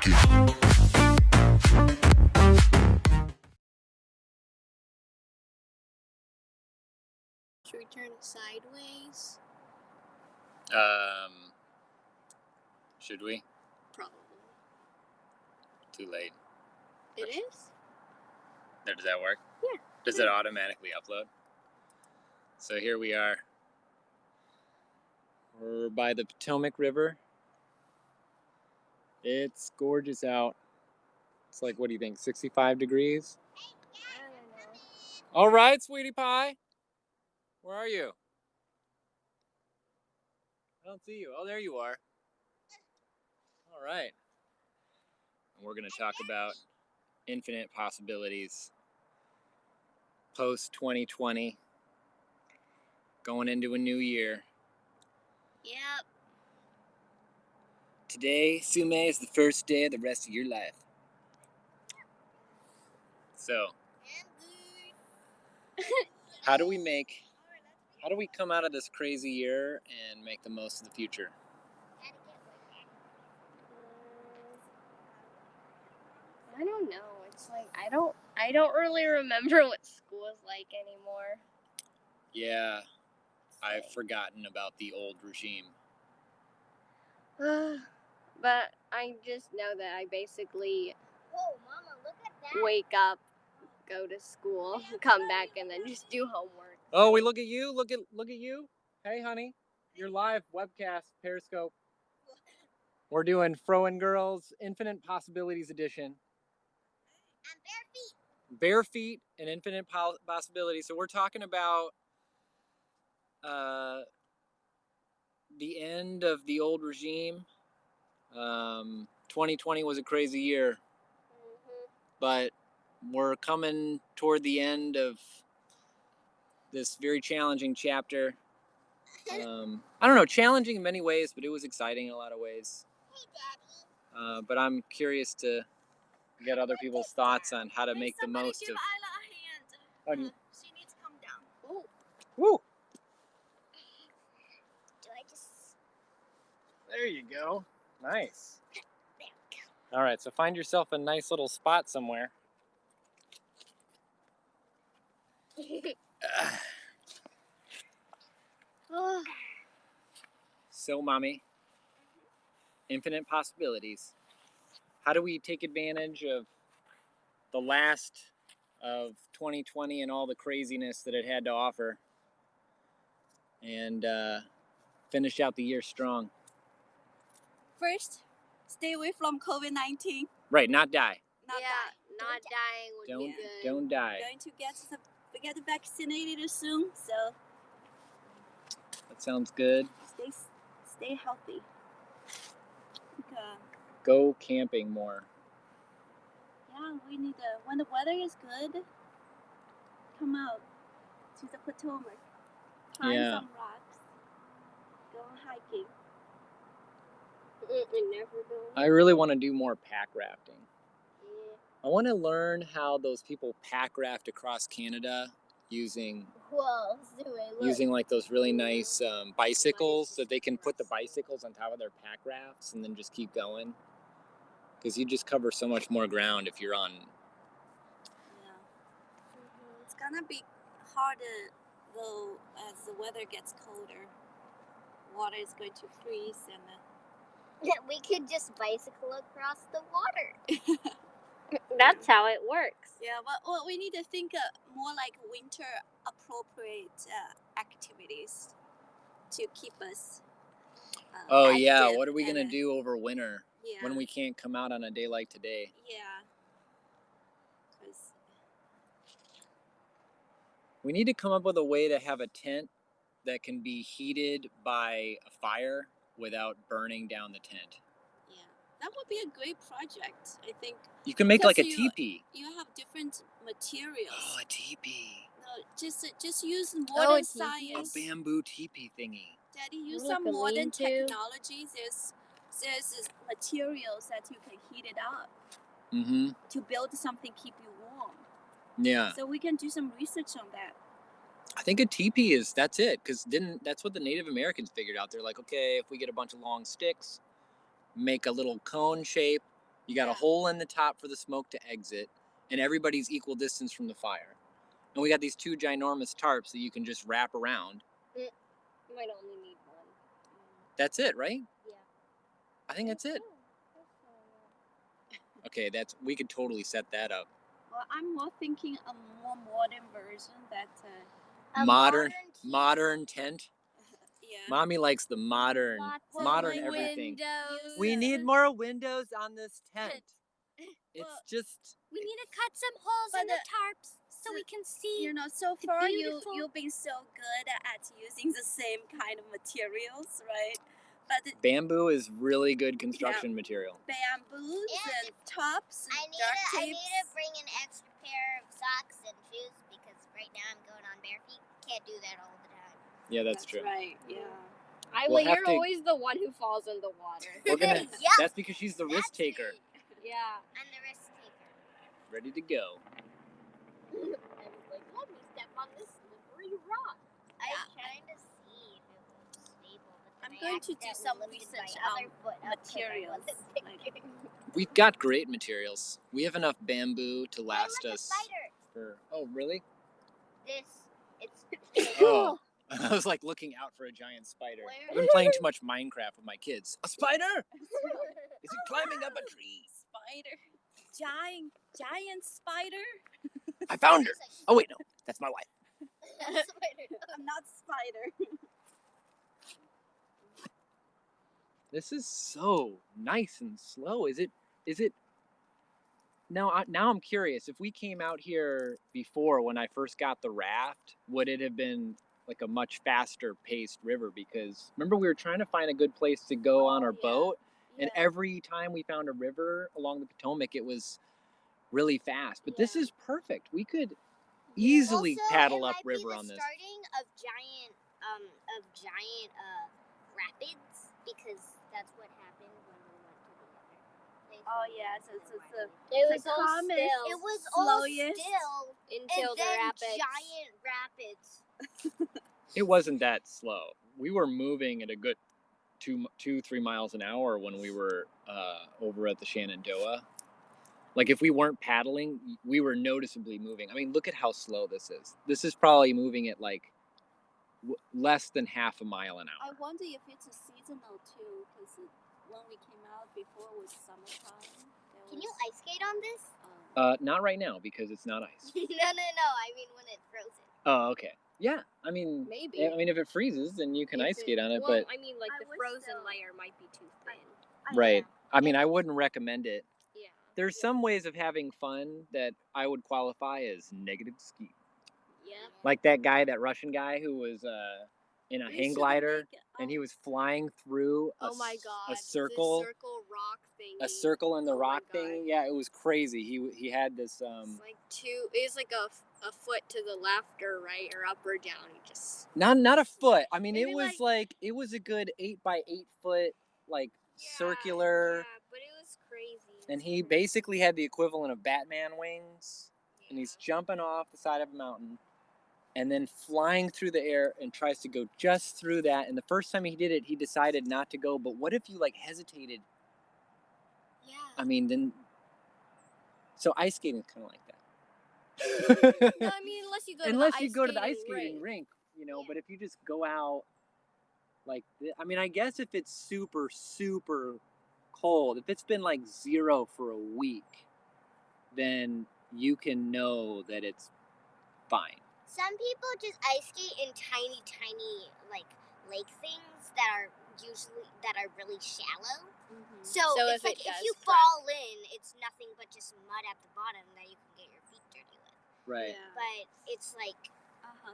Rocky. Should we turn it sideways? Should we? Probably. Too late. It is? Does that work? Yeah. Does it automatically upload? So here we are. We're by the Potomac River. It's gorgeous out. It's like, what do you think, 65 degrees? I don't know. All right, sweetie pie. Where are you? I don't see you. Oh, there you are. All right. And we're going to talk about infinite possibilities post 2020, going into a new year. Yep. Today, Sume, is the first day of the rest of your life. So, how do we come out of this crazy year and make the most of the future? I don't know. It's like I don't really remember what school is like anymore. Yeah, I've forgotten about the old regime. But I just know that I basically Mama, look at that. wake up, go to school, come back, and then just do homework. Oh, we look at you. Look at you. Hey, honey, you're live webcast Periscope. We're doing Froen Girls Infinite Possibilities Edition. I'm bare feet. Bare feet and infinite possibilities. So we're talking about the end of the old regime. 2020 was a crazy year, but we're coming toward the end of this very challenging chapter. I don't know, challenging in many ways, but it was exciting in a lot of ways. Hey, Daddy. But I'm curious to get other people's thoughts on how to make the most of. Give Isla a hand. She needs to come down. Oh. Woo! Do I just? There you go. Nice. There we go. All right, so find yourself a nice little spot somewhere. So, Mommy, infinite possibilities. How do we take advantage of the last of 2020 and all the craziness that it had to offer and finish out the year strong? First, stay away from COVID-19. Right, not die. Not die. Not dying would be good. Don't die. Going to get vaccinated soon, so That sounds good. stay healthy. Go camping more. Yeah, we need when the weather is good, come out to the Potomac, climb Yeah. some rocks, go hiking. I really want to do more pack rafting. Yeah. I want to learn how those people pack raft across Canada using Whoa, Zoe, look. using like those really nice bicycles that they can put the bicycles on top of their pack rafts and then just keep going. Because you just cover so much more ground if you're on. Yeah. It's gonna be harder though as the weather gets colder. Water is going to freeze and. We could just bicycle across the water. That's how it works. Yeah, well, we need to think more like winter appropriate activities to keep us. Oh yeah, active what are we and, gonna do over winter Yeah. when we can't come out on a day like today? Yeah. 'Cause We need to come up with a way to have a tent that can be heated by a fire without burning down the tent. yeah, that would be a great project. I think You can make like a Because teepee. you have different materials. Oh, a teepee. No, just use a modern teepee? A science. bamboo teepee thingy. Daddy, use Like some a modern lean-to? technologies. There's materials that you can heat it up Mm-hmm. to build something keep you warm. Yeah. So we can do some research on that. I think a teepee that's it, because that's what the Native Americans figured out. They're like, okay, if we get a bunch of long sticks, make a little cone shape, You got a Yeah. hole in the top for the smoke to exit, and everybody's equal distance from the fire. And we got these 2 ginormous tarps that you can just wrap around. You might only need one. That's it, right? Yeah. I think that's it. Okay, we could totally set that up. Well, I'm more thinking a more modern version that. A modern tent. Yeah. Mommy likes the modern Lots of everything. windows. We need more windows on this tent. It's Well, just We need to cut some holes in But, the tarps so we can see. You know, so far beautiful- you've been so good at using the same kind of materials, right? But bamboo is really good construction material. bamboos And and tops and I duct need tapes. to bring an extra pair of socks and shoes because right now I'm going on bare feet. Can't do that all the time. Yeah, that's true. Right. Yeah. We'll have You're to- always the one who falls in the water. We're gonna. Yeah. That's because she's the risk That's taker. me. Yeah. I'm the risk taker. Ready to go. I was like, let me step on this slippery rock. I Yeah. was trying to see if it was stable, but I'm then going I to do accidentally some lifted research my other on foot up 'cause I materials, wasn't like- thinking. We've got great materials. We have enough bamboo to Hey, last look, a us spider. for. Oh, really? It's Oh, I was like looking out for a giant spider. Where? I've been playing too much Minecraft with my kids. A spider? Is it climbing up a tree? Spider. Giant spider. I found her. Oh wait, no, that's my wife. spider. I'm not spider. This is so nice and slow. Is it? Now I'm curious. If we came out here before when I first got the raft, would it have been like a much faster paced river? Because remember we were trying to find a good place to go on our yeah. boat, and Yeah. every time we found a river along the Potomac, it was really fast. But this Yeah. is perfect. We could easily Also, paddle it up might river be the on this. starting of giant rapids because that's what happened when we went to the other place. Oh yeah. So it's a. It The was all calmest- still It was all slowest still until and the then rapids. giant rapids. It wasn't that slow. We were moving at a good 3 miles an hour when we were over at the Shenandoah. Like if we weren't paddling, we were noticeably moving. I mean, look at how slow this is. This is probably moving at like less than half a mile an I hour. wonder if it's a seasonal too, because when we came out before it was summertime. Can you ice skate on this? Not right now because it's not ice. no. I mean when it's frozen. Oh, okay. Yeah, I mean, Maybe. I mean, if it freezes, then you can If ice skate on it. well, But I mean, like I the wish frozen so. layer might be too thin. right. I mean, I wouldn't recommend it. Yeah. There's some ways of having fun that I would qualify as negative ski. Yeah. Like that guy, that Russian guy who was in a We hang should glider, make, and he was flying through Oh my god. a circle, The circle rock thing. a circle in the Oh my rock God. thing. Yeah, it was crazy. He had this. It's like it was like a foot to the left or right or up or down. You just. Not a foot. I mean, Maybe it was like it was a good 8 by 8 foot like circular, Yeah, but it was crazy. It and was he crazy. basically had the equivalent of Batman wings, and he's Yeah. jumping off the side of a mountain, and then flying through the air and tries to go just through that. And the first time he did it, he decided not to go. But what if you like hesitated? Yeah. I mean, then. So ice skating is kind of like that. No, I mean, unless you go Unless to you the go to the ice skating rink, you know. Yeah. But if you just go out, like, I mean, I guess if it's super, super cold, if it's been like 0 for a week, then you can know that it's fine. Some people just ice skate in tiny like lake things that are really shallow. Mhm. So, So it's if like it if does you crack. fall in, it's nothing but just mud at the bottom that you can get your feet dirty with. Right. Yeah. But it's like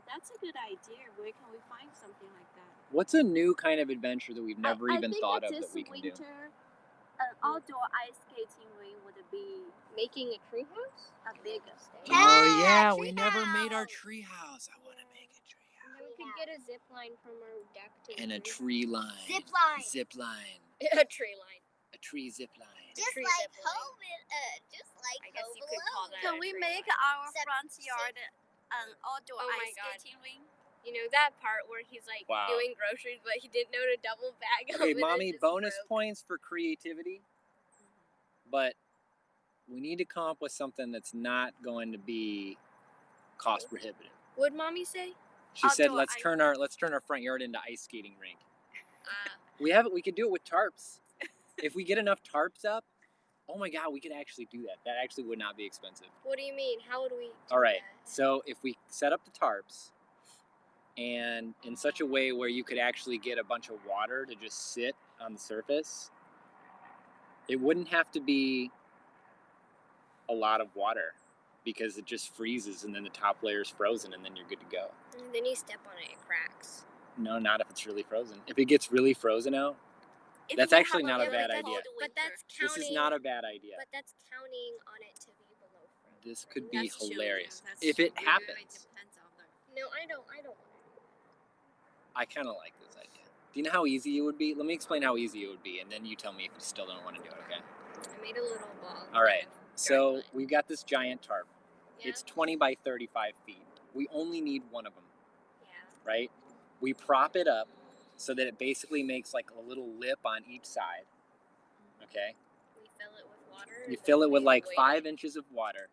That's a good idea. Where can we find something like that? What's a new kind of adventure that we've never even think thought that of this that we can do? winter, an outdoor ice skating ring would be Making a treehouse. a big. Oh yeah, Yeah, we never made our treehouse. tree house. I want to make a tree And house. then we could get a zip line from our deck to the And a treehouse. tree line. Zip line. Zip line. A tree line. A tree zip line. just tree like zip line. home, just like I guess Home you could call Alone. that Can a we tree make line. our Except- front yard an outdoor Oh my ice God. skating ring? You know that part where he's like Wow. doing groceries, but he didn't know to double bag them. Okay, and it mommy, just bonus broke. points for creativity. But we need to come up with something that's not going to be cost prohibitive. What'd mommy say? She said, Outdoor let's ice- turn our front yard into ice skating rink. Uh, We could do it with tarps. If we get enough tarps up, oh my god, we could actually do that. That actually would not be expensive. what do you mean? How would we do All right. that? So if we set up the tarps and in such a way where you could actually get a bunch of water to just sit on the surface, it wouldn't have to be a lot of water because it just freezes and then the top layer is frozen and then you're good to go. And then you step on it, it cracks. No, not if it's really frozen. If it gets really frozen out, If That's we actually have not a really bad idea. cold But that's winter. counting. this is not a bad idea. But that's counting on it to be below frozen. This could be That's true, hilarious. yeah, that's If true. it Really happens, depends on the- No, I don't want it. I kind of like this idea. Do you know how easy it would be? Let me explain how easy it would be, and then you tell me if you still don't want to do it, okay? I made a little ball. All right. So Giant. we've got this giant tarp. Yeah. It's 20 by 35 feet. We only need one of them, Yeah. right? We prop it up so that it basically makes like a little lip on each side, okay? We fill it with water. You and fill then it with we like wait. 5 inches of water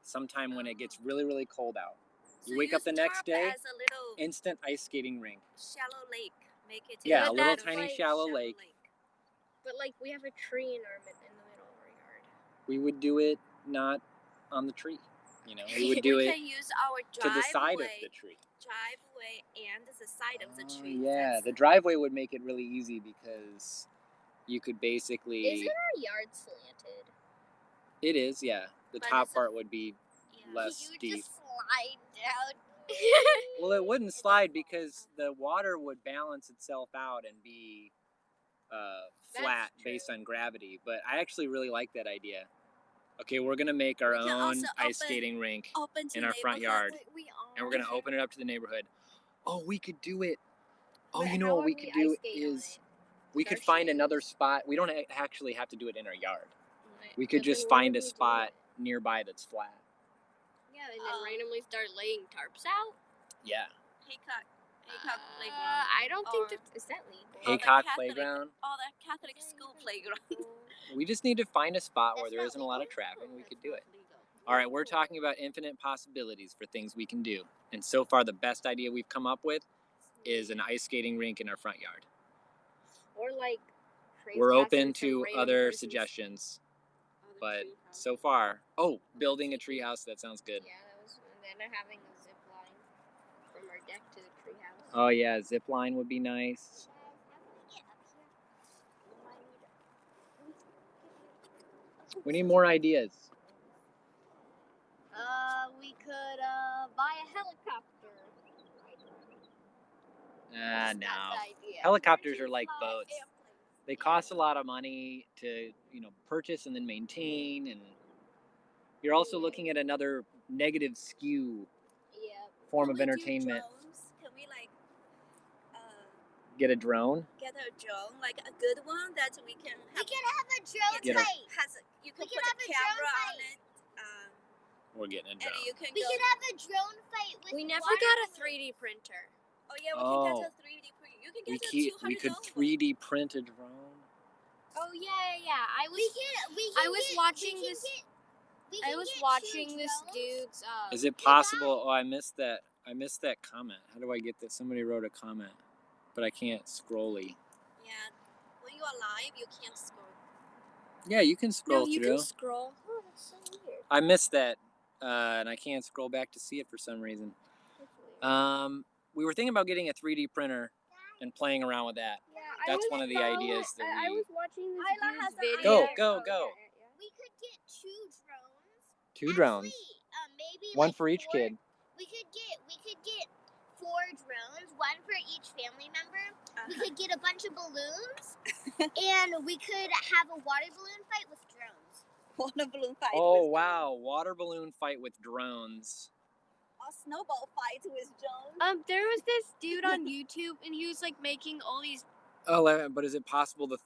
sometime when it gets really, really cold out. You wake up use the next tarp day, as a little instant ice skating rink. shallow lake. Make it Yeah, a into little a tiny shallow lake. But like we have a tree in the middle of our yard. We would do it not on the tree. You know, we would do we it can use our to driveway, the side of the tree. driveway and the side of the Oh, tree. yeah, That's- the driveway would make it really easy because you could basically. Isn't our yard slanted? It is, yeah. The But top it's a- part would be yeah. less you steep. just slide down. Well, it wouldn't slide because the water would balance itself out and be flat That's based true. on gravity. But I actually really like that idea. Okay, we're gonna make our We can own also ice open- skating rink, Open to in our front neighborhood. yard. We are. and we're gonna open it up to the neighborhood. Oh, we could do it. Oh, But you know how what we would could ice do skate on is it? we With could our find another shoes? spot. We don't actually have to do it in our yard. Right. We could But then just where find would a we do spot it? nearby that's flat. Yeah, and then randomly start laying tarps out. Yeah. Haycock playground. I don't think Or- that is that legal. Or the Haycock Catholic- playground. Oh, the Catholic school playground. We just need to find a spot where That's there not isn't a lot of legal? traffic and we could That's do not it. legal. All right, we're talking about infinite possibilities for things we can do. And so far, the best idea we've come up with is an ice skating rink in our front yard. Or like. We're open trespassing some to random other person's- suggestions, Other but tree house. so far, building a treehouse, that sounds good. Yeah, that was. And then having a zip line from our deck to the treehouse. Oh yeah, zip line would be nice. We need more ideas. We could buy a helicopter. Ah, That's no. the idea. Helicopters are like Fly boats. airplanes. They cost a lot of money to, purchase and then maintain, and you're also looking at another negative skew Yeah. form Can of we do entertainment. drones? Can we Get a drone. get a drone, like a good one that we can We have? can have a drone Get a- fight. You can we put can have a a drone camera on fight. it, We're getting a and drone. you can We go. can have a drone fight with We never water got a balloons. 3D printer. Oh yeah, we Oh. can get a 3D print. You can get We could $200. 3D print a drone. Oh yeah. I was. We can I was get, watching we can this- Get, we I can was get watching two this drones. dude's. Is it possible? Oh, I missed that. I missed that comment. How do I get that? Somebody wrote a comment, but I can't scrolly. Yeah, when you are live, you can't scroll. Yeah, you can scroll No, you through. can scroll. Oh, that's so weird. I missed that, and I can't scroll back to see it for some reason. That's weird. We were thinking about getting a 3D printer and playing around with that. Yeah, That's one of the ideas that I we- was watching this Isla dude's has an video. Go, idea. go, Oh, go. yeah. We could get two drones. Two drones. Actually, maybe One like for each four. kid. We could get 4 drones, one for each family member. We could get a bunch of balloons, and we could have a water balloon fight with drones. Water balloon fight. Oh, with wow. Water balloon fight with drones. Or snowball fight with drones. There was this dude on YouTube, and he was like making all these. Oh, but is it possible to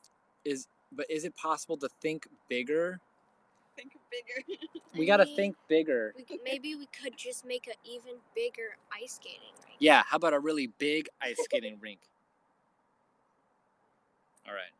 is it possible to think bigger? Think bigger. We got to mean, think bigger. Maybe we could just make an even bigger ice skating rink. Yeah, how about a really big ice skating rink? All right.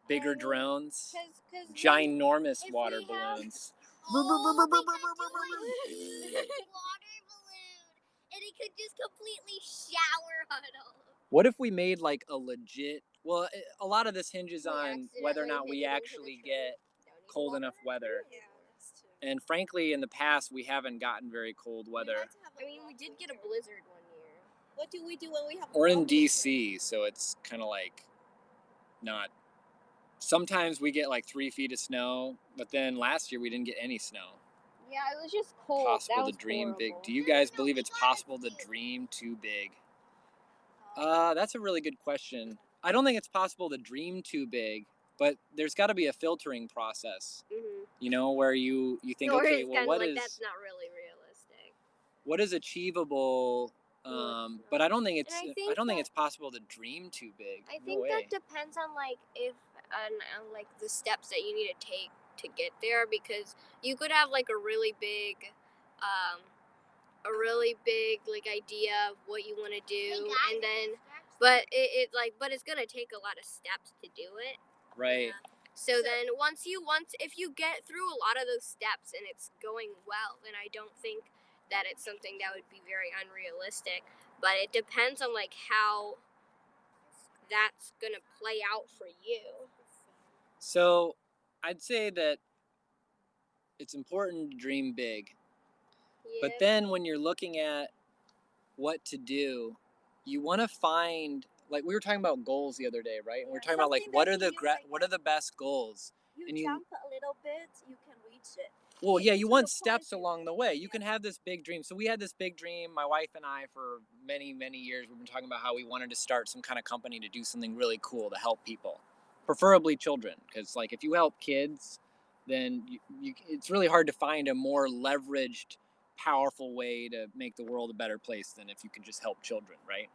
bigger drones, Cause ginormous if water we have- balloons. Oh, we could do a water balloon, and it could just completely shower on all of What if we made like a legit? Well, a lot of this hinges We on whether or accidentally not we hit it into the actually train. get cold enough weather. Yeah, that's true. And frankly, in the past, we haven't gotten very cold We weather. like to have a I mean, we block did get a winter. blizzard one year. What do we do when we have? Or a in block winter? DC, so it's kind of like not. Sometimes we get like 3 feet of snow, but then last year we didn't get any snow. Yeah, it was just cold. Possible that to was dream big. horrible. Do you No, no, guys no, believe we it's got a possible to few. dream too big? Oh, That's a really good question. I don't think it's possible to dream too big, but there's got to be a filtering process. Mm-hmm. You know, where you think, Or okay, it's well, kind of what like is that's not really realistic. what is achievable? Well, it's But not. I don't think it's And I I think don't think that- it's possible to dream too big. I No think way. that depends on like if on like the steps that you need to take to get there, because you could have like a really big like idea of what you want to do, Hey guys, and then but but it's gonna take a lot of steps to do it. Right. So then if you get through a lot of those steps and it's going well, then I don't think that it's something that would be very unrealistic. But it depends on like how that's gonna play out for you. So, I'd say that it's important to dream big. But then when you're looking at what to do, you want to find, like we were talking about goals the other day, right? And we were Yeah, talking about like something what that are the feels like what are the best goals? you and you- jump a little bit, you can reach it. Well, yeah, Get you to want the steps place you- along the way. You yeah. can have this big dream. So we had this big dream, my wife and I, for many, many years. We've been talking about how we wanted to start some kind of company to do something really cool to help people, preferably children. Because like if you help kids, then it's really hard to find a more leveraged, powerful way to make the world a better place than if you can just help children, right?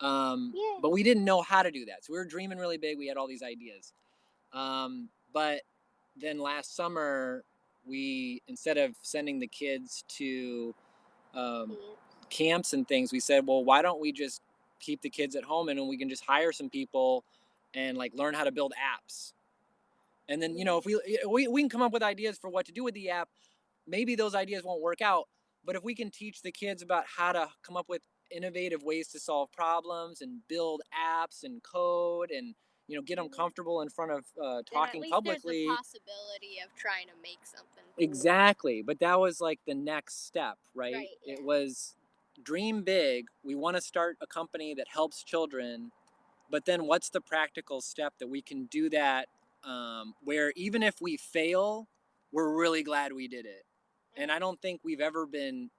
Yeah. But we didn't know how to do that. So we were dreaming really big. We had all these ideas. But then last summer, we, instead of sending the kids to camps and things, we said, well, why don't we just keep the kids at home and we can just hire some people and like learn how to build apps. And then, you know, if we can come up with ideas for what to do with the app, maybe those ideas won't work out. But if we can teach the kids about how to come up with innovative ways to solve problems and build apps and code and, you know, get them comfortable in front of talking publicly. There's the possibility of trying to make something cool. Exactly. But that was like the next step, right? Right, yeah. It was dream big. We want to start a company that helps children. But then what's the practical step that we can do that where even if we fail, we're really glad we did it. And I don't think we've ever been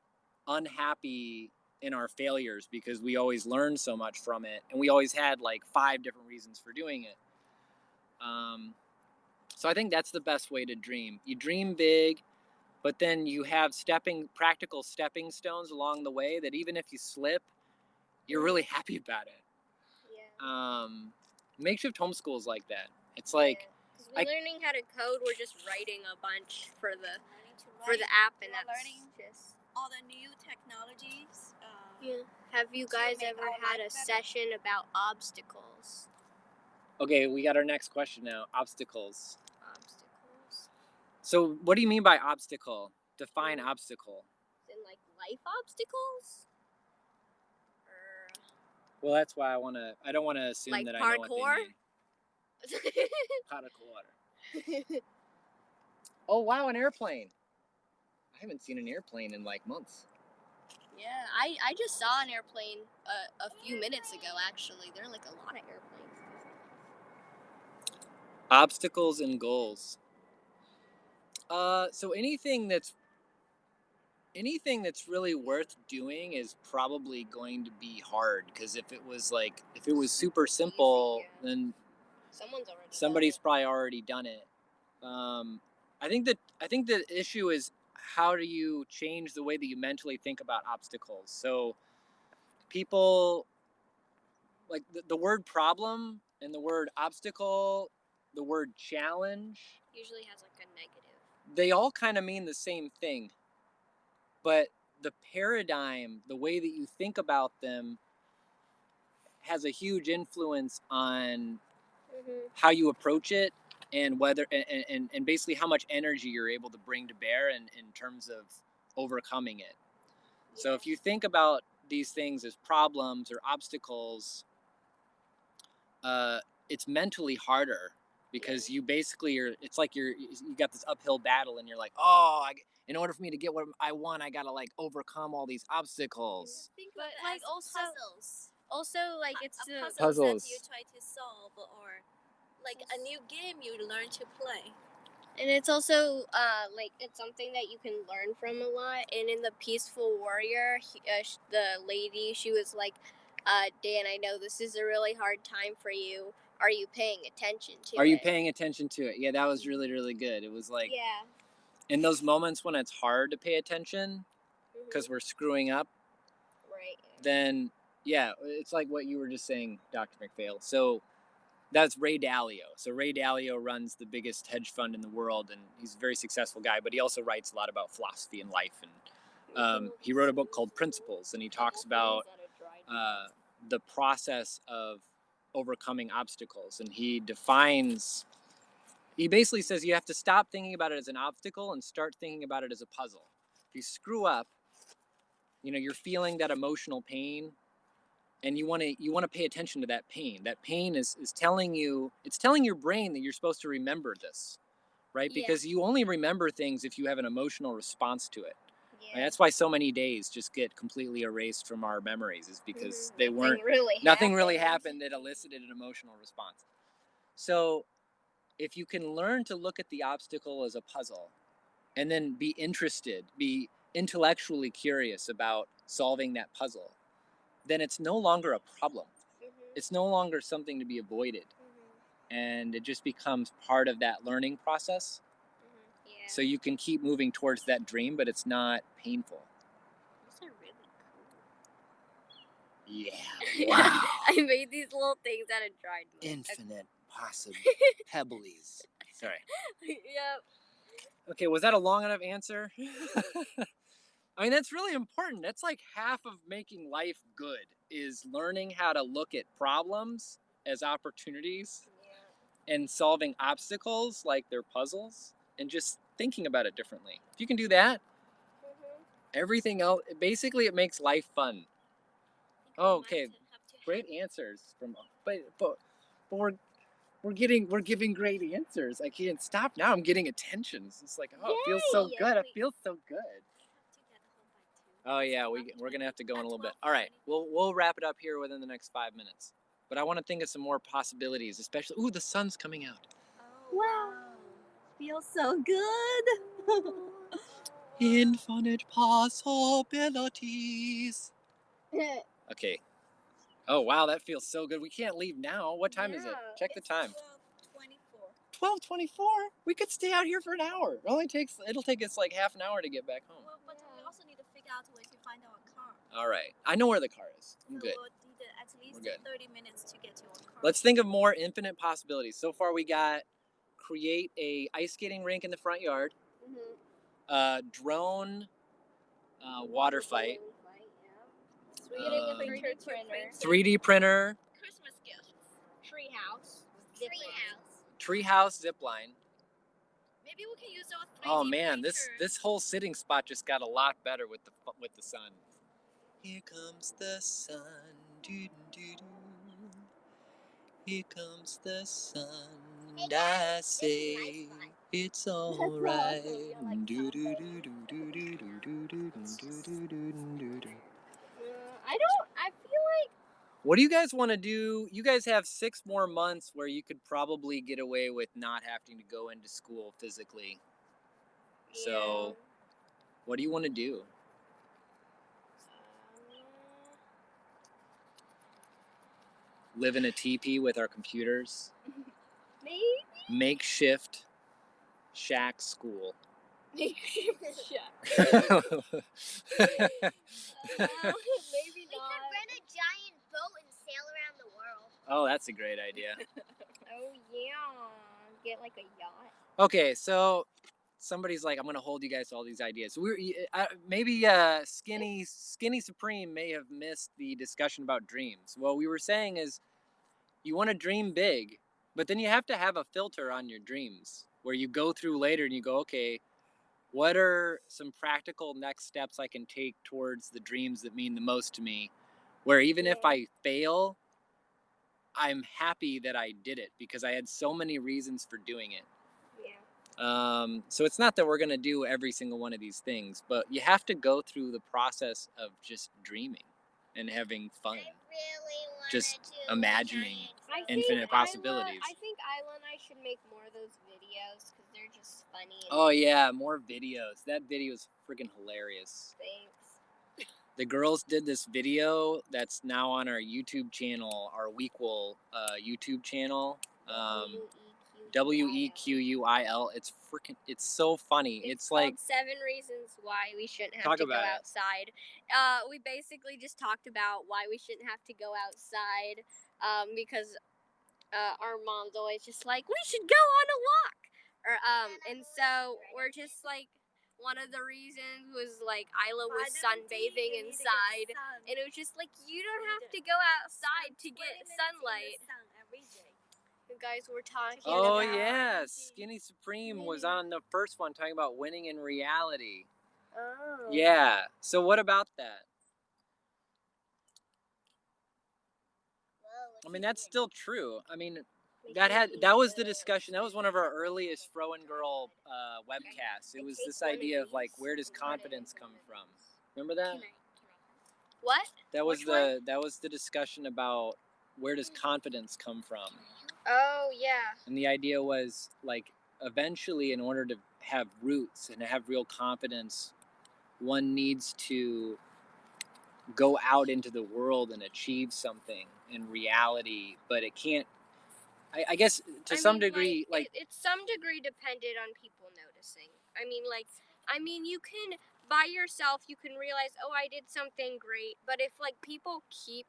unhappy in our failures because we always learned so much from it. And we always had like 5 different reasons for doing it. So I think that's the best way to dream. You dream big, but then you have practical stepping stones along the way that even if you slip, you're really happy about it. Yeah. Makeshift homeschool is like that. It's like, because we're learning how to code. We're just writing a bunch for the app, and we're that's learning just. all the new technologies. Yeah. Have you to guys make ever our had a life better. session about obstacles? okay, we got our next question now. Obstacles. Obstacles. So what do you mean by obstacle? Define obstacle. In like life obstacles? Or Well, that's why I don't want to assume Like that I know what parkour? they mean. Pot of water. Oh, wow, an airplane. I haven't seen an airplane in like months. Yeah, I just saw an airplane a few minutes ago. Actually, there are like a lot of airplanes. Obstacles and goals. So anything that's really worth doing is probably going to be hard, because if it was super simple, yeah. then Someone's already. somebody's probably already done it. I think the issue is, how do you change the way that you mentally think about obstacles? So people, like the word problem and the word obstacle, the word challenge, Usually has like a negative. they all kind of mean the same thing. But the paradigm, the way that you think about them, has a huge influence on how you approach it, and whether and basically how much energy you're able to bring to bear in terms of overcoming it. So if you think about these things as problems or obstacles, it's mentally harder because you basically are. It's like you got this uphill battle, and you're like, oh, in order for me to get what I want, I gotta like overcome all these obstacles. Think But, of it like, as also- Also, like, it's the puzzles that you try to solve, or like a new game you learn to play. and it's also like it's something that you can learn from a lot. And in the Peaceful Warrior, the lady, she was like, Dan, I know this is a really hard time for you. Are you paying attention to it? Are you paying attention to it? Yeah, that was really, really good. It was like, Yeah. in those moments when it's hard to pay attention because Mm-hmm. we're screwing up, Right. then yeah, it's like what you were just saying, Dr. McPhail. So that's Ray Dalio. So Ray Dalio runs the biggest hedge fund in the world, and he's a very successful guy, but he also writes a lot about philosophy and life. And he wrote a book called Principles, and he talks about the process of overcoming obstacles. And he basically says you have to stop thinking about it as an obstacle and start thinking about it as a puzzle. If you screw up, you're feeling that emotional pain, and you want to pay attention to that pain. That pain is telling you, it's telling your brain that you're supposed to remember this, right? Yeah. Because you only remember things if you have an emotional response to it. Yeah. And that's why so many days just get completely erased from our memories, is because Mm-hmm. nothing really happened that elicited an emotional response. So if you can learn to look at the obstacle as a puzzle, and then be intellectually curious about solving that puzzle, then it's no longer a problem. Mm-hmm. It's no longer something to be avoided. Mm-hmm. And it just becomes part of that learning process. Mm-hmm. Yeah. So you can keep moving towards that dream, but it's not painful. Those are really cool. Yeah. Wow. I made these little things out of dried milk. Infinite possible pebblies. Sorry. Yep. Okay, was that a long enough answer? I mean, that's really important. That's like half of making life good, is learning how to look at problems as opportunities, and solving obstacles like they're puzzles, and just thinking about it differently. If you can do that, everything else, basically it makes life fun. Oh, okay. Great answers but we're giving great answers. I can't stop now. I'm getting attention. It's like, oh, it feels so good. It feels so good. Oh yeah, we're gonna have to go in a little bit. All right, we'll wrap it up here within the next 5 minutes. But I want to think of some more possibilities, especially. Ooh, the sun's coming out. Oh, wow. Feels so good. Infinite possibilities. Okay. Oh wow, that feels so good. We can't leave now. What time is it? Check the time. 12:24. 12:24. We could stay out here for an hour. It'll take us like half an hour to get back home. Well, but we also need to figure out a way to find our car. All right. I know where the car is. I'm So good. we'll need at least We're good. 30 minutes to get to our car. Let's think of more infinite possibilities. So far we got create a ice skating rink in the front yard. Drone water fight. 3D printer. Christmas gifts. Treehouse. Treehouse zip line. Maybe we can use those 3D Oh man, printers. this whole sitting spot just got a lot better with the sun. Here comes the sun. Doo, doo, doo. Here comes the sun. And I say it's all right. Doo, doo, doo, doo, doo, doo, doo, doo, doo, doo, doo, doo. I feel like. What do you guys want to do? You guys have 6 more months where you could probably get away with not having to go into school physically. So, what do you want to do? Live in a teepee with our computers? Maybe. Makeshift shack school. Makeshift shack. Maybe Maybe not. not. We could rent a giant boat and sail around the world. Oh, that's a great idea. Oh yeah. Get like a yacht. Okay, so somebody's like, I'm gonna hold you guys to all these ideas. Maybe Skinny Supreme may have missed the discussion about dreams. What we were saying is, you want to dream big, But then you have to have a filter on your dreams where you go through later and you go, okay, what are some practical next steps I can take towards the dreams that mean the most to me? Where even if Yeah. I fail, I'm happy that I did it because I had so many reasons for doing it. Yeah. So it's not that we're going to do every single one of these things, but you have to go through the process of just dreaming and having fun. I really wanted Just to imagining I infinite think possibilities. I think Isla and I should make more of those videos because they're just funny. And Oh yeah, more videos. That video is freaking hilarious. Thanks. The girls did this video that's now on our YouTube channel, our Wequil YouTube channel. WEQUIL. It's so funny. It's like called 7 Reasons Why We Shouldn't Have Talk to Go about it. Outside. We basically just talked about why we shouldn't have to go outside because our mom's always just like, we should go on a walk. And so we're just like, one of the reasons was like Isla was sunbathing inside. And it was just like, you don't have to go outside to get sunlight. You guys were talking Oh about... yeah, Skinny Supreme was on the first one talking about winning in reality. Oh. Yeah. So what about that? I mean, that's still true. I mean, that was the discussion. That was one of our earliest Fro and Girl webcasts. It was this idea of like, where does confidence come from? Remember that? What? That was Which one? that was the discussion about where does confidence come from? Oh yeah. And the idea was like, eventually, in order to have roots and to have real confidence, one needs to go out into the world and achieve something in reality, but it can't. I guess to some degree, like it's some degree dependent on people noticing. I mean, you can by yourself, you can realize, oh, I did something great. But if like people keep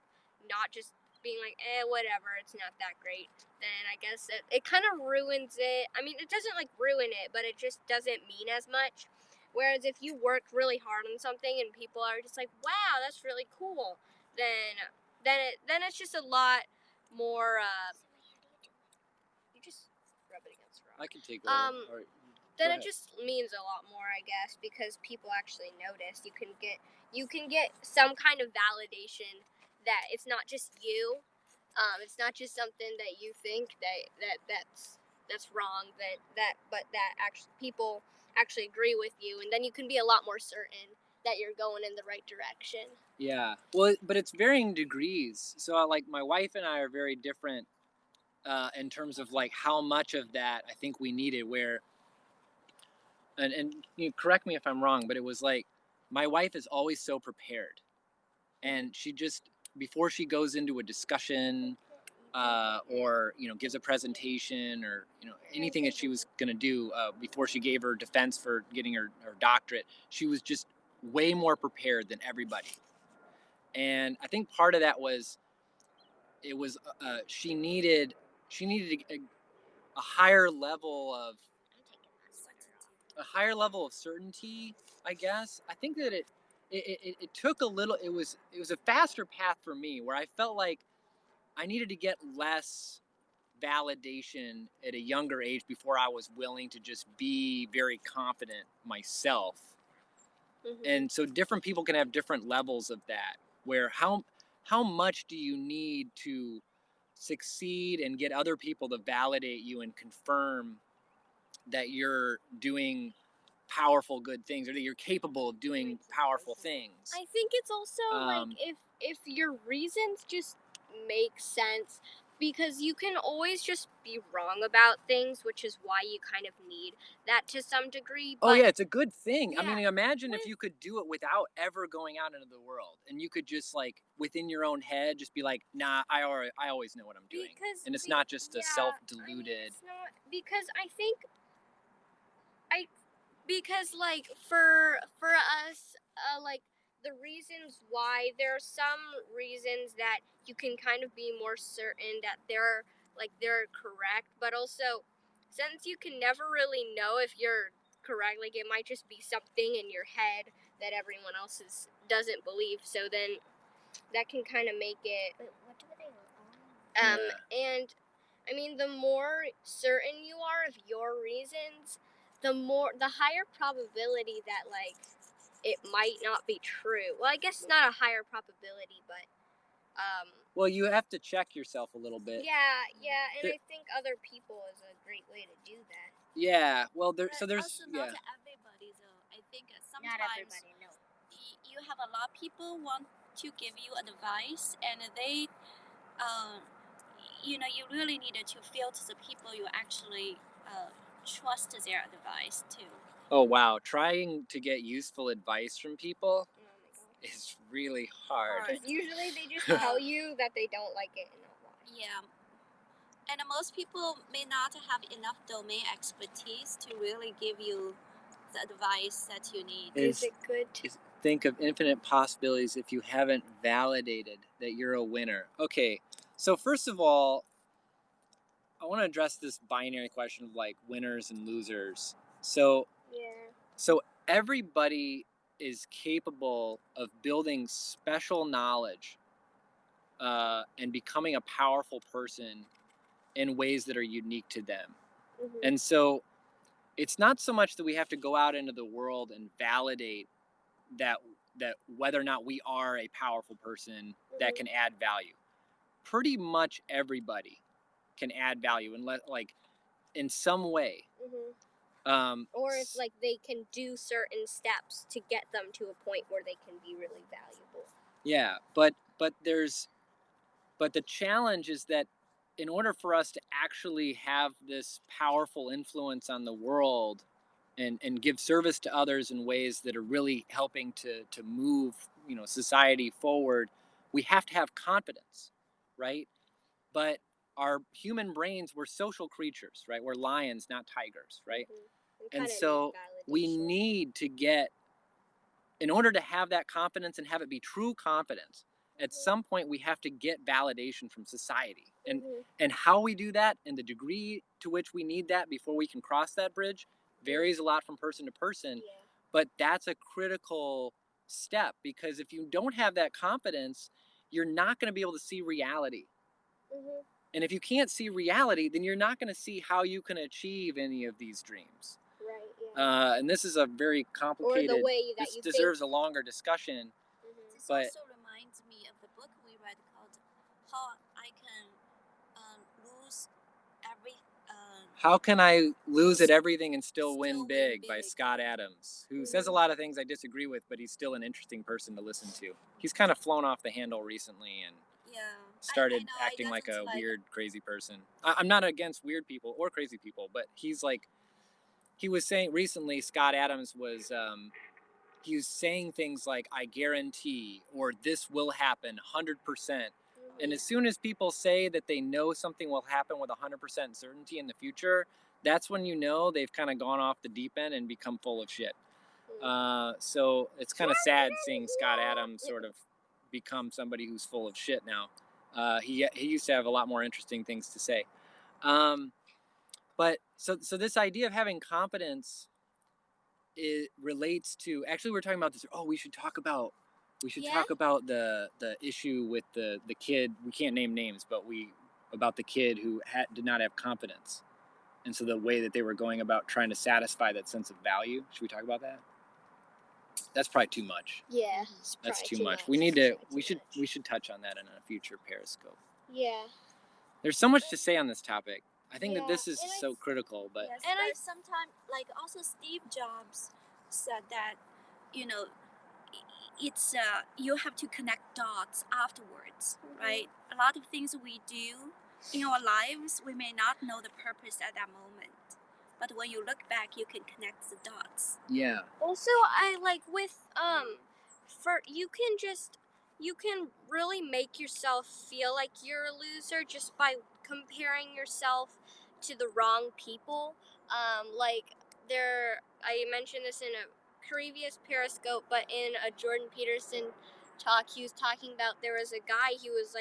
not just being like, whatever, it's not that great, then I guess it kind of ruins it. I mean, it doesn't like ruin it, but it just doesn't mean as much. Whereas if you work really hard on something and people are just like, wow, that's really cool, then it's just a lot more. Just rub it against the rock. I can take over. Or, then it just means a lot more, I guess, because people actually notice. You can get some kind of validation that it's not just you. It's not just something that you think that's wrong. But that actually people actually agree with you, and then you can be a lot more certain that you're going in the right direction. Yeah. Well, but it's varying degrees. So like my wife and I are very different. In terms of like how much of that I think we needed, where and you know, correct me if I'm wrong, but it was like my wife is always so prepared, and she just before she goes into a discussion or you know gives a presentation or you know anything that she was gonna do before she gave her defense for getting her doctorate, she was just way more prepared than everybody, and I think part of that was it was she needed a higher level of certainty, I guess. I think that it took a little. It was a faster path for me where I felt like I needed to get less validation at a younger age before I was willing to just be very confident myself. Mm-hmm. And so different people can have different levels of that. Where how much do you need to succeed and get other people to validate you and confirm that you're doing powerful good things or that you're capable of doing powerful things? I think it's also like if your reasons just make sense, because you can always just be wrong about things, which is why you kind of need that to some degree. Oh yeah, it's a good thing. I Yeah, mean, imagine if you could do it without ever going out into the world, and you could just like within your own head just be like, nah, I always know what I'm doing, and it's not just a self-deluded. I mean, it's not, because I think because like for us, like the reasons why, there are some reasons that you can kind of be more certain that they're correct, but also since you can never really know if you're correct, like it might just be something in your head that everyone else doesn't believe, so then that can kind of make it Wait, what do they and I mean, the more certain you are of your reasons, the higher probability that like it might not be true. Well, I guess it's not a higher probability, but Well, you have to check yourself a little bit. yeah, and There- I think other people is a great way to do that. Yeah. Well, But there's also not yeah. everybody though. I think Not sometimes everybody, no. you have a lot of people want to give you advice, and they, you really needed to filter the people you actually trust their advice to. Oh wow, trying to get useful advice from people Oh my god. is really hard. Because usually they just Uh, tell you that they don't like it and not why. Yeah. And most people may not have enough domain expertise to really give you the advice that you need. Is it good? Think of infinite possibilities if you haven't validated that you're a winner. Okay, so first of all, I want to address this binary question of like winners and losers. So Yeah. everybody is capable of building special knowledge and becoming a powerful person in ways that are unique to them. Mm-hmm. And so it's not so much that we have to go out into the world and validate that whether or not we are a powerful person that can add value. Pretty much everybody can add value and like in some way. Or if like they can do certain steps to get them to a point where they can be really valuable. Yeah, but the challenge is that in order for us to actually have this powerful influence on the world and give service to others in ways that are really helping to move society forward, we have to have confidence, right? But our human brains, we're social creatures, right? We're lions, not tigers, right? And so we need to get, in order to have that confidence and have it be true confidence, at some point we have to get validation from society. And how we do that and the degree to which we need that before we can cross that bridge varies a lot from person to person. Yeah. But that's a critical step, because if you don't have that confidence, you're not going to be able to see reality. And if you can't see reality, then you're not going to see how you can achieve any of these dreams. Right. Yeah. And this is a very complicated. Or the way that this you deserves a longer discussion. This But also reminds me of the book we read called "How I Can Lose Every." How Can I Lose at Everything and Still Still Win Win Big by Big. Scott Adams, who says a lot of things I disagree with, but he's still an interesting person to listen to. He's kind of flown off the handle recently and Yeah. started I know, acting I like a doesn't weird, crazy person. I'm not against weird people or crazy people, but he's like, he was saying recently, Scott Adams was, he was saying things like, I guarantee, or this will happen 100%. And as soon as people say that they know something will happen with 100% certainty in the future, that's when you know they've kind of gone off the deep end and become full of shit. So it's kind of sad seeing Scott Adams sort of become somebody who's full of shit now. He used to have a lot more interesting things to say. But so this idea of having confidence, it relates to, actually we're talking about this. Oh, we should talk about the issue with the kid. We can't name names, but about the kid who did not have confidence, and so the way that they were going about trying to satisfy that sense of value. Should we talk about that? That's probably too much. Yeah. That's too much. We should touch on that in a future Periscope. Yeah. There's so much to say on this topic. I think that this is so critical, but yes, and sometimes, like, also Steve Jobs said that, it's you have to connect dots afterwards, right? A lot of things we do in our lives, we may not know the purpose at that moment, but when you look back, you can connect the dots. Yeah. Also, I like with you can really make yourself feel like you're a loser just by comparing yourself to the wrong people. I mentioned this in a previous Periscope, but in a Jordan Peterson talk, he was talking about there was a guy. He was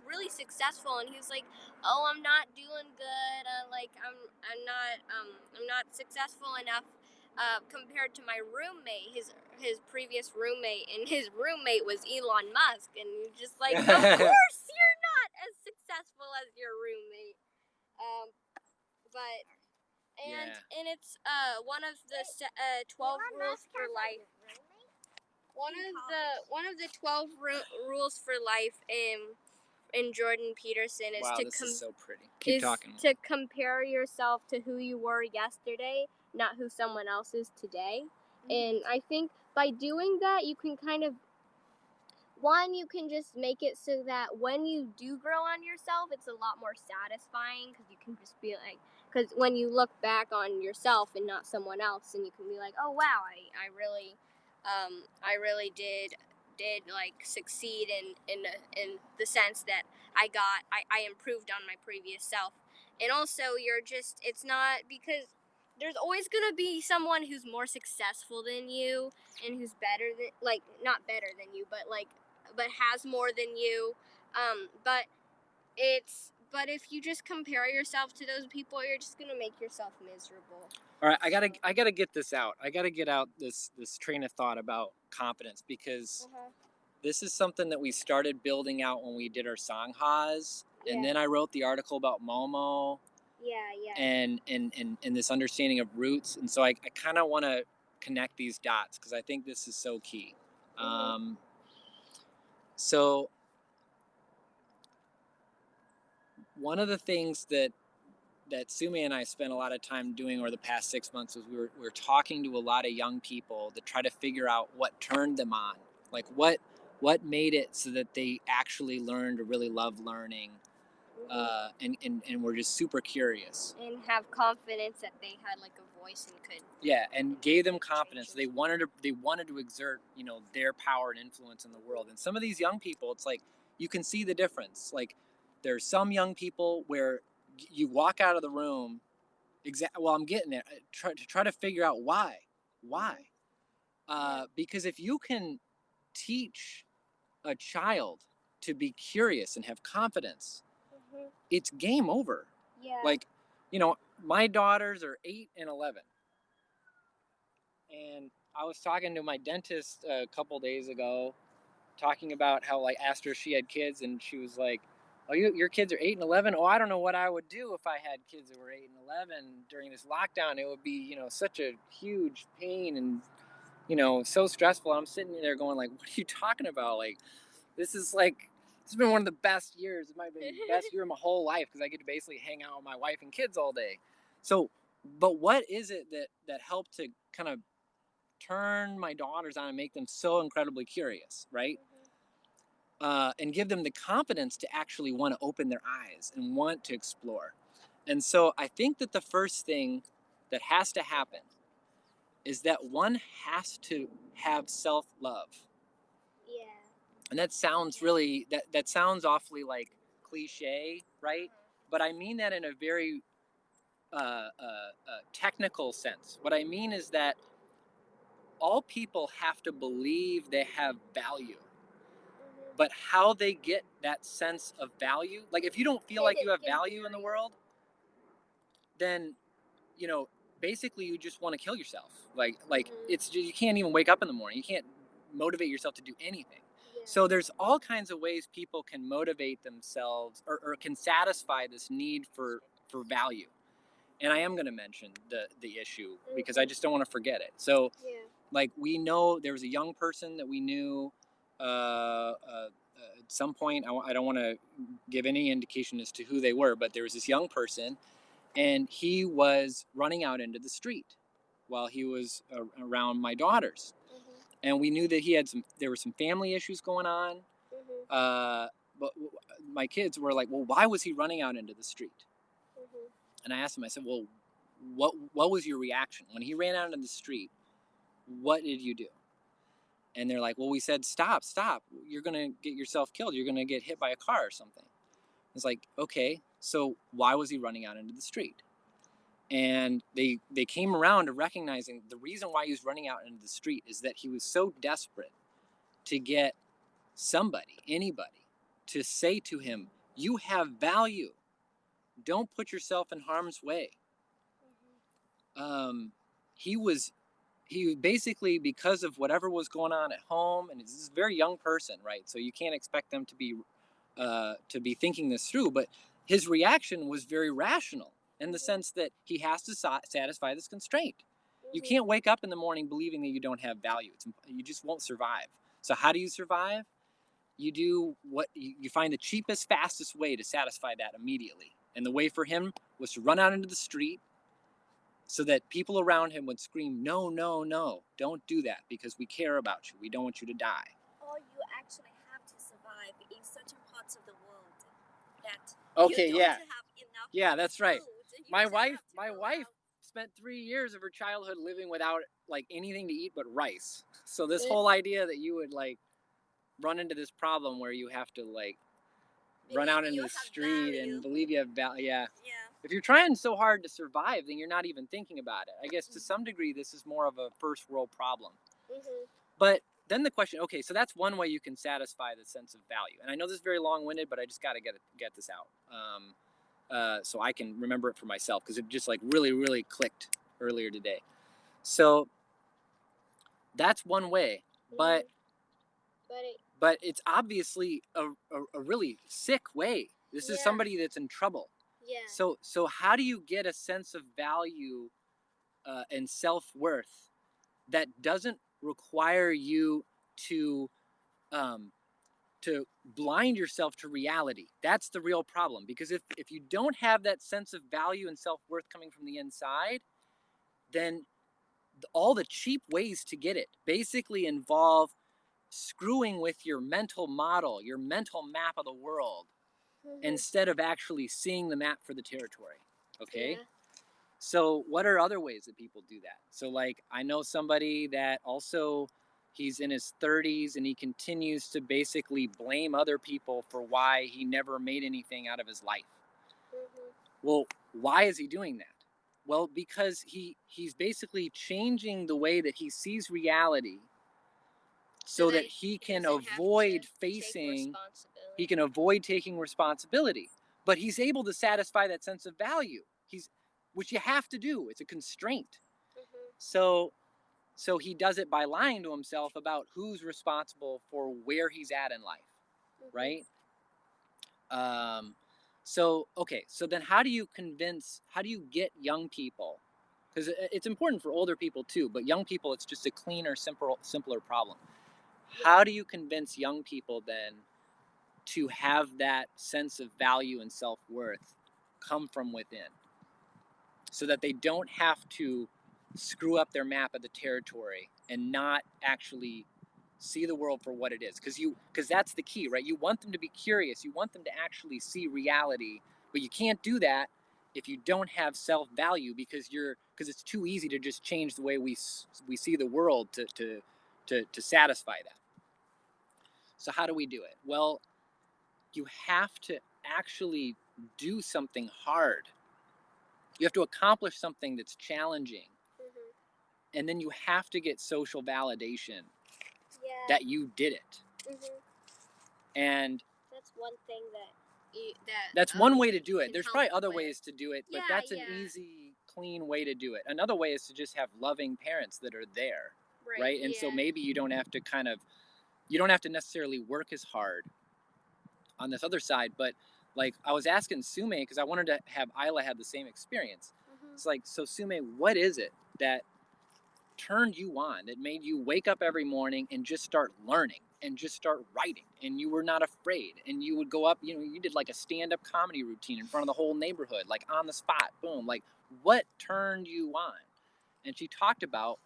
really successful, and he was like, "Oh, I'm not doing good. I'm not successful enough." Compared to my roommate, his previous roommate, and his roommate was Elon Musk, and you're just like, of course you're not as successful as your roommate. But Yeah. and it's one of the 12 rules for life. One of the 12 rules for life in Jordan Peterson is Wow, to this is so pretty. Keep talking. to compare yourself to who you were yesterday, not who someone else is today. And I think by doing that, you can kind of you can just make it so that when you do grow on yourself, it's a lot more satisfying because you can just be like, because when you look back on yourself and not someone else, and you can be like, oh wow, I really did like succeed in the sense that I improved on my previous self. And also it's not because there's always gonna be someone who's more successful than you and who's better than not better than you, but has more than you. But if you just compare yourself to those people, you're just gonna make yourself miserable. All right, I gotta get this out. I gotta get out this train of thought about confidence because this is something that we started building out when we did our Songhas, and then I wrote the article about Momo. And this understanding of roots, and so I kind of want to connect these dots because I think this is so key. So one of the things that Sumi and I spent a lot of time doing over the past 6 months was we were talking to a lot of young people to try to figure out what turned them on, like what made it so that they actually learned to really love learning, and were just super curious and have confidence that they had like a voice and could and gave them confidence. They wanted to exert their power and influence in the world. And some of these young people, it's like you can see the difference. Like there's some young people where you walk out of the room well, I'm getting there, try to figure out why because if you can teach a child to be curious and have confidence, it's game over. Like my daughters are 8 and 11, and I was talking to my dentist a couple days ago, talking about how asked her if she had kids, and she was like, "Oh, your kids are 8 and 11. Oh, I don't know what I would do if I had kids that were 8 and 11 during this lockdown. It would be such a huge pain and so stressful." I'm sitting there going like, "What are you talking about? Like, this has been one of the best years. It might have been the best year of my whole life because I get to basically hang out with my wife and kids all day." So, but what is it that helped to kind of turn my daughters on and make them so incredibly curious, right? And give them the confidence to actually want to open their eyes and want to explore. And so I think that the first thing that has to happen is that one has to have self-love. Yeah. And that sounds really that sounds awfully like cliche, right? But I mean that in a very technical sense. What I mean is that all people have to believe they have value. But how they get that sense of value, like if you don't feel like you have value in the world, then basically you just want to kill yourself. It's you can't even wake up in the morning. You can't motivate yourself to do anything. So there's all kinds of ways people can motivate themselves or can satisfy this need for value. And I am going to mention the issue because I just don't want to forget it. So we know there was a young person that we knew at some point. I don't want to give any indication as to who they were, but there was this young person, and he was running out into the street while he was around my daughters. And we knew that there were some family issues going on. But my kids were like, "Well, why was he running out into the street?" And I asked him, I said, "Well, what was your reaction when he ran out into the street? What did you do?" And they're like, "Well, we said, stop, you're going to get yourself killed. You're going to get hit by a car or something." It's like, okay, so why was he running out into the street? And they came around to recognizing the reason why he was running out into the street is that he was so desperate to get anybody, to say to him, "You have value. Don't put yourself in harm's way." He basically, because of whatever was going on at home, and this is a very young person, right? So you can't expect them to be thinking this through, but his reaction was very rational in the sense that he has to satisfy this constraint. You can't wake up in the morning believing that you don't have value. You just won't survive. So how do you survive? You do what you find the cheapest, fastest way to satisfy that immediately. And the way for him was to run out into the street so that people around him would scream, no, no, no, don't do that because we care about you. We don't want you to die. Or you actually have to survive in certain parts of the world that Okay, you don't yeah. have enough Yeah, that's right. food. You My just wife, have to my go wife out. spent 3 years of her childhood living without like anything to eat but rice. So this whole idea that you would like run into this problem where you have to like run Believe out into you the have street value. and believe you have value. Yeah. Yeah. If you're trying so hard to survive, then you're not even thinking about it. I guess to some degree, this is more of a first world problem. But then the question, okay, so that's one way you can satisfy the sense of value. And I know this is very long-winded, but I just got to get this out. So I can remember it for myself because it just like really, really clicked earlier today. So that's one way, but it's obviously a really sick way. This is somebody that's in trouble. Yeah. So how do you get a sense of value and self-worth that doesn't require you to blind yourself to reality? That's the real problem. Because if you don't have that sense of value and self-worth coming from the inside, then all the cheap ways to get it basically involve screwing with your mental model, your mental map of the world, instead of actually seeing the map for the territory. Okay? Yeah. So what are other ways that people do that? So like I know somebody that also he's in his 30s and he continues to basically blame other people for why he never made anything out of his life. Well, why is he doing that? Well, because he's basically changing the way that he sees reality so that he can avoid facing, he can avoid taking responsibility. But he's able to satisfy that sense of value. Which you have to do. It's a constraint. So he does it by lying to himself about who's responsible for where he's at in life, right? So then how do you get young people? Because it's important for older people too, but young people, it's just a cleaner, simpler problem. How do you convince young people then to have that sense of value and self-worth come from within so that they don't have to screw up their map of the territory and not actually see the world for what it is? Because that's the key, right? You want them to be curious. You want them to actually see reality, but you can't do that if you don't have self-value because it's too easy to just change the way we see the world to satisfy that. So how do we do it? Well, you have to actually do something hard. You have to accomplish something that's challenging. And then you have to get social validation that you did it. And that's one thing that's one way to do it. There's probably other with. ways to do it, but that's an easy, clean way to do it. Another way is to just have loving parents that are there, right? And so maybe you don't have to necessarily work as hard on this other side, but like I was asking Sume because I wanted to have Isla have the same experience. It's like, so Sume, what is it that turned you on, that made you wake up every morning and just start learning and just start writing, and you were not afraid, and you would go up, you did like a stand-up comedy routine in front of the whole neighborhood, like on the spot, boom, like what turned you on? And she talked about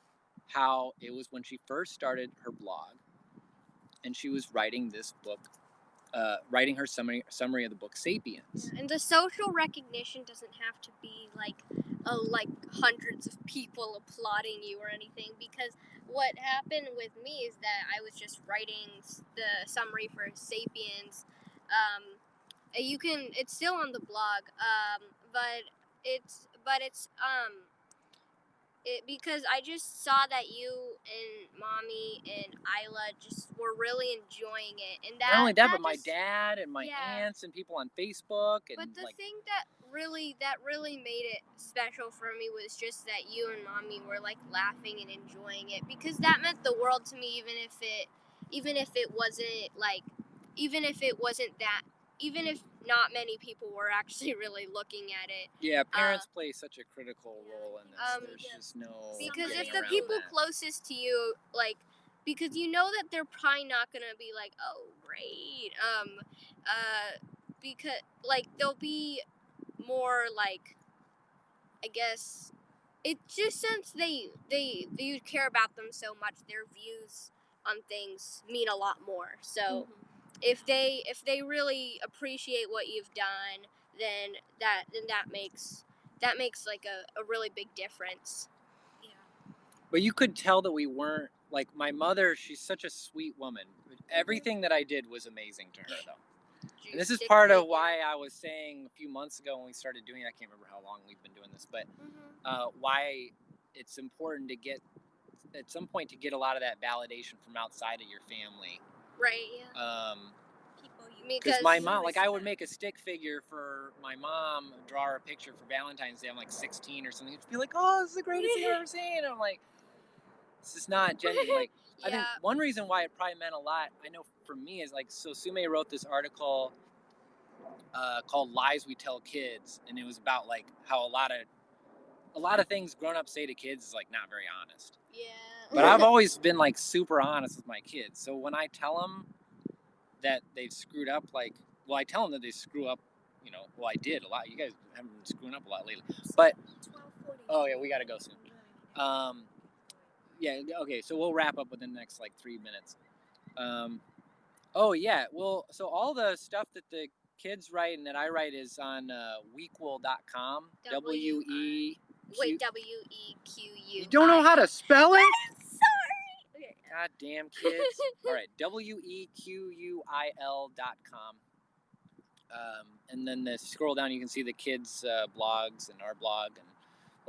how it was when she first started her blog and she was writing this book, writing her summary of the book Sapiens. And the social recognition doesn't have to be like hundreds of people applauding you or anything, because what happened with me is that I was just writing the summary for Sapiens. It's still on the blog, but it's because I just saw that you and Mommy and Isla just were really enjoying it, and not only that, but my dad and my aunts and people on Facebook. And but the thing that really made it special for me was just that you and Mommy were like laughing and enjoying it, because that meant the world to me, even if it wasn't that even if not many people were actually really looking at it. Yeah, parents play such a critical role in this. There's just no Because getting if the around people that. closest to you, like, because you know that they're probably not gonna be like, oh, great, because like they'll be more like, I guess, it just since they you care about them so much, their views on things mean a lot more. So if they really appreciate what you've done, then that makes like a really big difference. But you could tell that we weren't, like, my mother, she's such a sweet woman. Everything that I did was amazing to her, though. And this is part of why I was saying a few months ago when we started doing it, I can't remember how long we've been doing this, but why it's important to get, at some point, to get a lot of that validation from outside of your family. Right, yeah. Because my mom, like, I would make a stick figure for my mom, draw her a picture for Valentine's Day. I'm like 16 or something. She'd be like, oh, this is the greatest thing I've ever seen. And I'm like, this is not genuine. Like, I think one reason why it probably meant a lot, I know for me, is like, so Sume wrote this article called Lies We Tell Kids. And it was about like how a lot of things grown-ups say to kids is like not very honest. Yeah. But I've always been like super honest with my kids. So when I tell them that they've screwed up, like, well, I tell them that they screw up, you know, well, I did a lot. You guys haven't been screwing up a lot lately. But, oh, yeah, we got to go soon. Yeah, okay, so we'll wrap up within the next, like, 3 minutes. Oh, yeah, well, so all the stuff that the kids write and that I write is on wequel.com. W-E... Wait, W-E-Q-U. You don't know how to spell it? Sorry. Okay. God damn kids. All right, wequil.com. And then scroll down, you can see the kids' blogs and our blog. And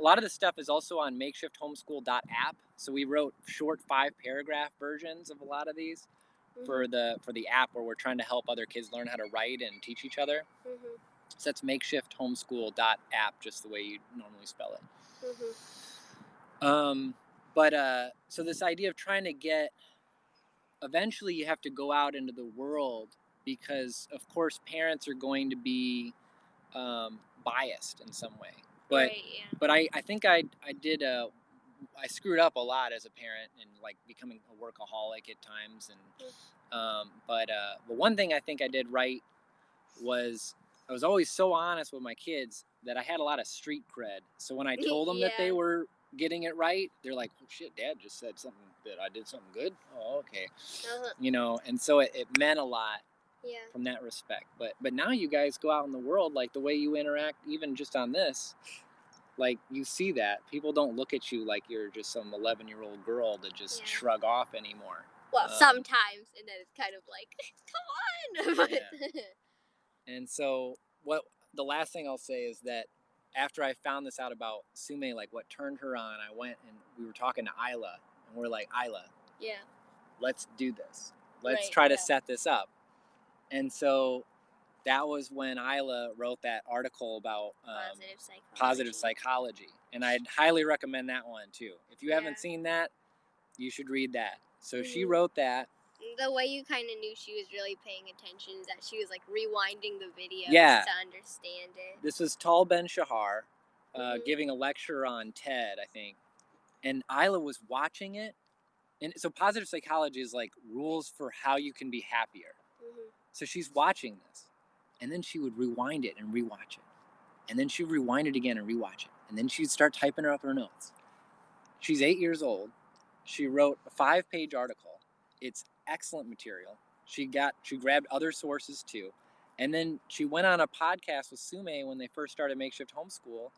a lot of the stuff is also on makeshifthomeschool.app. So we wrote short 5-paragraph versions of a lot of these for the app, where we're trying to help other kids learn how to write and teach each other. So that's makeshifthomeschool.app, just the way you normally spell it. So this idea of trying to get, eventually you have to go out into the world, because of course parents are going to be biased in some way. But but I think I screwed up a lot as a parent, and like becoming a workaholic at times. And but one thing I think I did right was I was always so honest with my kids that I had a lot of street cred. So when I told them that they were getting it right, they're like, oh shit, Dad just said something that I did something good. Oh, okay. You know, and so it meant a lot from that respect. But now you guys go out in the world, like the way you interact, even just on this, like you see that people don't look at you like you're just some 11-year-old girl to just shrug off anymore. Well, sometimes, and then it's kind of like, come on. And so what the last thing I'll say is that after I found this out about Sume, like what turned her on, I went and we were talking to Isla, and we're like, Isla, let's do this. Let's try to set this up. And so that was when Isla wrote that article about positive psychology. And I'd highly recommend that one too. If you haven't seen that, you should read that. So she wrote that. The way you kind of knew she was really paying attention is that she was like rewinding the videos to understand it. This was Tal Ben-Shahar giving a lecture on TED, I think. And Isla was watching it. And so positive psychology is like rules for how you can be happier. So she's watching this. And then she would rewind it and rewatch it. And then she'd rewind it again and rewatch it. And then she'd start typing up her notes. She's 8 years old. She wrote a 5-page article. It's excellent material. She grabbed other sources too. And then she went on a podcast with Sume when they first started Makeshift Homeschool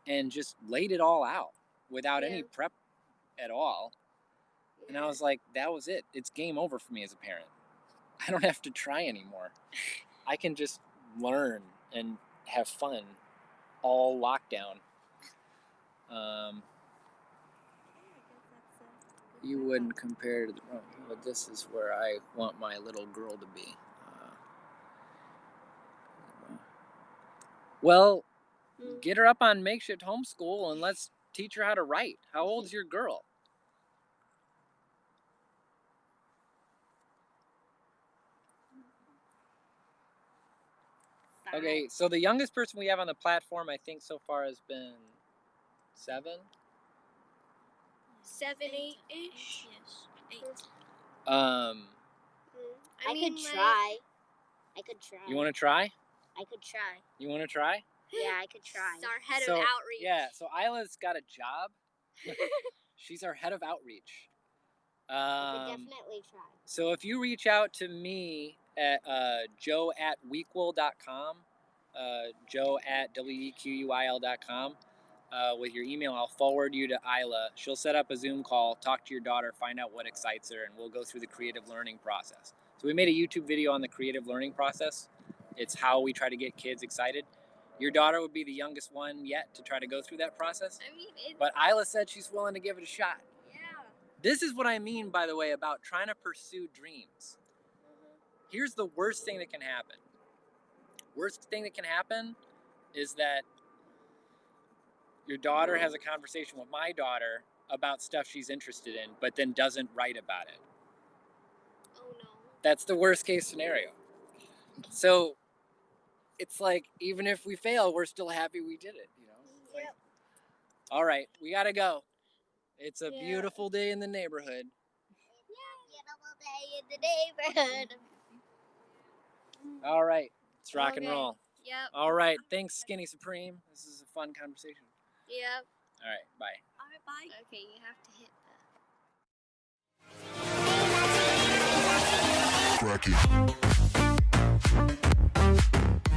and just laid it all out without any prep at all. And I was like, that was it. It's game over for me as a parent. I don't have to try anymore. I can just learn and have fun all lockdown. You wouldn't compare to the, but this is where I want my little girl to be. Well, get her up on Makeshift Homeschool and let's teach her how to write. How old is your girl? Okay, so the youngest person we have on the platform, I think so far has been 7. 7, 8-ish. Yes, 8. Um, I mean, could like, try. I could try. you want to try? I could try. You want to try? Yeah, I could try. It's our head So, of outreach. Yeah, so Isla's got a job. She's our head of outreach. I could definitely try. So if you reach out to me at joe@wequil.com, joe@wequil.com, with your email, I'll forward you to Isla. She'll set up a Zoom call, talk to your daughter, find out what excites her, and we'll go through the creative learning process. So we made a YouTube video on the creative learning process. It's how we try to get kids excited. Your daughter would be the youngest one yet to try to go through that process. I mean, it's, But Isla said she's willing to give it a shot. yeah. This is what I mean, by the way, about trying to pursue dreams. Here's the worst thing that can happen. Worst thing that can happen is that your daughter has a conversation with my daughter about stuff she's interested in, but then doesn't write about it. Oh no. That's the worst case scenario. So it's like, even if we fail, we're still happy we did it, you know? It's like, all right, we gotta go. It's a beautiful day in the neighborhood. Beautiful day in the neighborhood. All right, let's rock and Okay. roll. Yep. All right, thanks, Skinny Supreme. This is a fun conversation. Yep. All right, bye. Alright, bye. Okay, you have to hit that. Crack it.